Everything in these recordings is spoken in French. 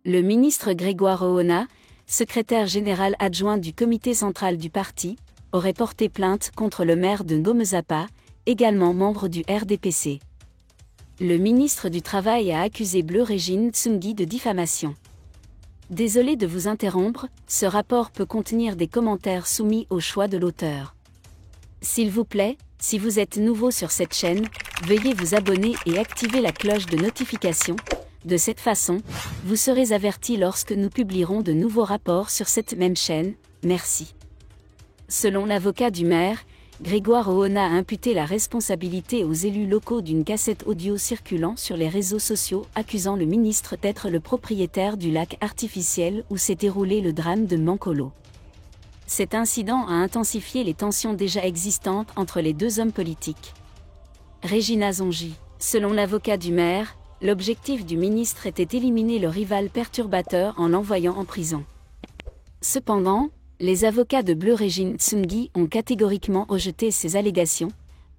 Le ministre Grégoire Ohona, secrétaire général adjoint du comité central du parti, aurait porté plainte contre le maire de Ngomezapa, également membre du RDPC. Le ministre du Travail a accusé Bleu Régine Tsungi de diffamation. Désolé de vous interrompre, ce rapport peut contenir des commentaires soumis au choix de l'auteur. S'il vous plaît, si vous êtes nouveau sur cette chaîne, veuillez vous abonner et activer la cloche de notification. De cette façon, vous serez averti lorsque nous publierons de nouveaux rapports sur cette même chaîne. Merci. Selon l'avocat du maire, Grégoire Ohona a imputé la responsabilité aux élus locaux d'une cassette audio circulant sur les réseaux sociaux accusant le ministre d'être le propriétaire du lac artificiel où s'est déroulé le drame de Mankolo. Cet incident a intensifié les tensions déjà existantes entre les deux hommes politiques. Régina Zongi. Selon l'avocat du maire, l'objectif du ministre était d'éliminer le rival perturbateur en l'envoyant en prison. Cependant, les avocats de Bleu Régine Tsungi ont catégoriquement rejeté ces allégations,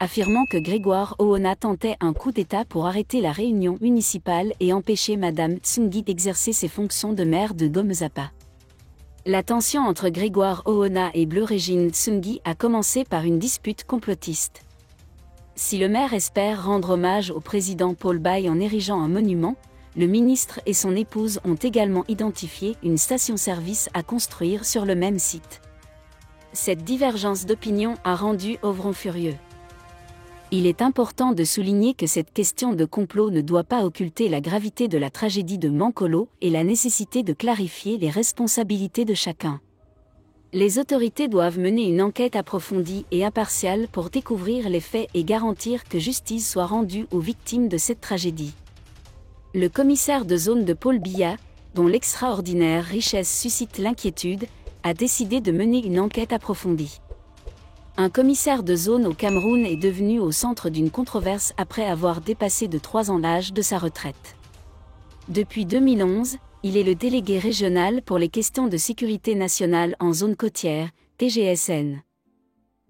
affirmant que Grégoire Ohona tentait un coup d'État pour arrêter la réunion municipale et empêcher Madame Tsungi d'exercer ses fonctions de maire de Ngomezapa. La tension entre Grégoire Ohona et Bleu Régine Tsungi a commencé par une dispute complotiste. Si le maire espère rendre hommage au président Paul Baye en érigeant un monument, le ministre et son épouse ont également identifié une station-service à construire sur le même site. Cette divergence d'opinion a rendu Ovron furieux. Il est important de souligner que cette question de complot ne doit pas occulter la gravité de la tragédie de Mankolo et la nécessité de clarifier les responsabilités de chacun. Les autorités doivent mener une enquête approfondie et impartiale pour découvrir les faits et garantir que justice soit rendue aux victimes de cette tragédie. Le commissaire de zone de Paul Biya, dont l'extraordinaire richesse suscite l'inquiétude, a décidé de mener une enquête approfondie. Un commissaire de zone au Cameroun est devenu au centre d'une controverse après avoir dépassé de 3 ans l'âge de sa retraite. Depuis 2011, il est le délégué régional pour les questions de sécurité nationale en zone côtière, TGSN.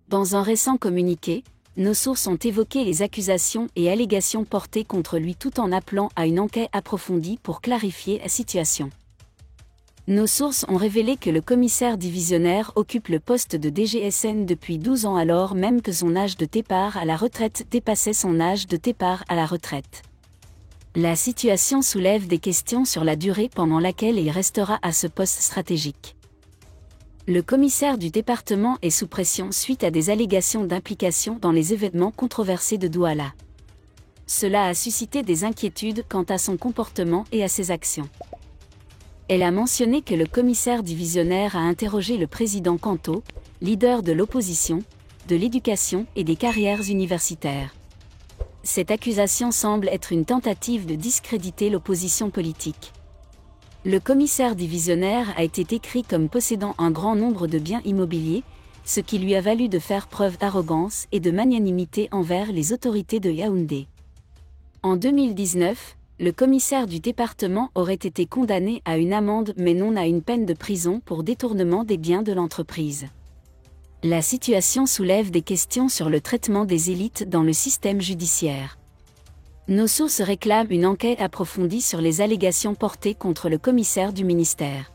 Dans un récent communiqué, nos sources ont évoqué les accusations et allégations portées contre lui tout en appelant à une enquête approfondie pour clarifier la situation. Nos sources ont révélé que le commissaire divisionnaire occupe le poste de DGSN depuis 12 ans alors même que son âge de départ à la retraite dépassait son âge de départ à la retraite. La situation soulève des questions sur la durée pendant laquelle il restera à ce poste stratégique. Le commissaire du département est sous pression suite à des allégations d'implication dans les événements controversés de Douala. Cela a suscité des inquiétudes quant à son comportement et à ses actions. Elle a mentionné que le commissaire divisionnaire a interrogé le président Kanto, leader de l'opposition, de l'éducation et des carrières universitaires. Cette accusation semble être une tentative de discréditer l'opposition politique. Le commissaire divisionnaire a été décrit comme possédant un grand nombre de biens immobiliers, ce qui lui a valu de faire preuve d'arrogance et de magnanimité envers les autorités de Yaoundé. En 2019, le commissaire du département aurait été condamné à une amende mais non à une peine de prison pour détournement des biens de l'entreprise. La situation soulève des questions sur le traitement des élites dans le système judiciaire. Nos sources réclament une enquête approfondie sur les allégations portées contre le commissaire du ministère.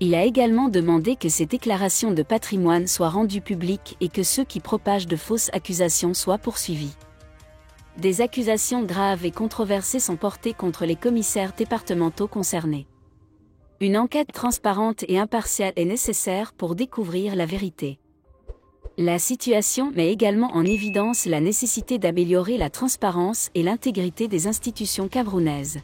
Il a également demandé que ces déclarations de patrimoine soient rendues publiques et que ceux qui propagent de fausses accusations soient poursuivis. Des accusations graves et controversées sont portées contre les commissaires départementaux concernés. Une enquête transparente et impartiale est nécessaire pour découvrir la vérité. La situation met également en évidence la nécessité d'améliorer la transparence et l'intégrité des institutions camerounaises.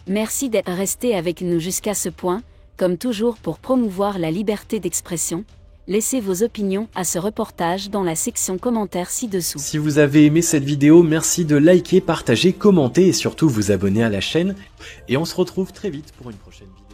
Merci d'être resté avec nous jusqu'à ce point, comme toujours pour promouvoir la liberté d'expression. Laissez vos opinions à ce reportage dans la section commentaires ci-dessous. Si vous avez aimé cette vidéo, merci de liker, partager, commenter et surtout vous abonner à la chaîne. Et on se retrouve très vite pour une prochaine vidéo.